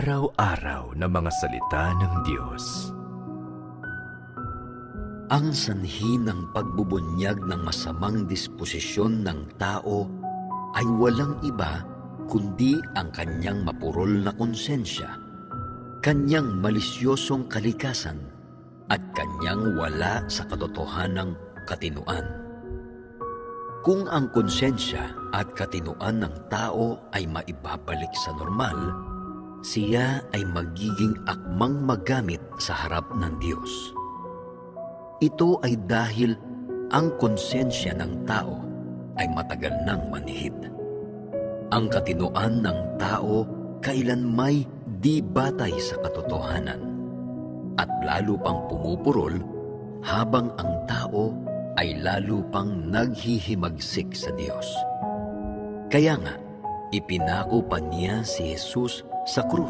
Araw-araw na mga salita ng Diyos. Ang sanhi ng pagbubunyag ng masamang disposisyon ng tao ay walang iba kundi ang kanyang mapurol na konsensya, kanyang malisyosong kalikasan, at kanyang wala sa katotohanang katinuan. Kung ang konsensya at katinuan ng tao ay maibabalik sa normal, siya ay magiging akmang magamit sa harap ng Diyos. Ito ay dahil ang konsensya ng tao ay matagal nang manhid. Ang katinuan ng tao kailanmay di batay sa katotohanan at lalo pang pumupurol habang ang tao ay lalo pang naghihimagsik sa Diyos. Kaya nga, ipinako pa niya si Jesus sa krus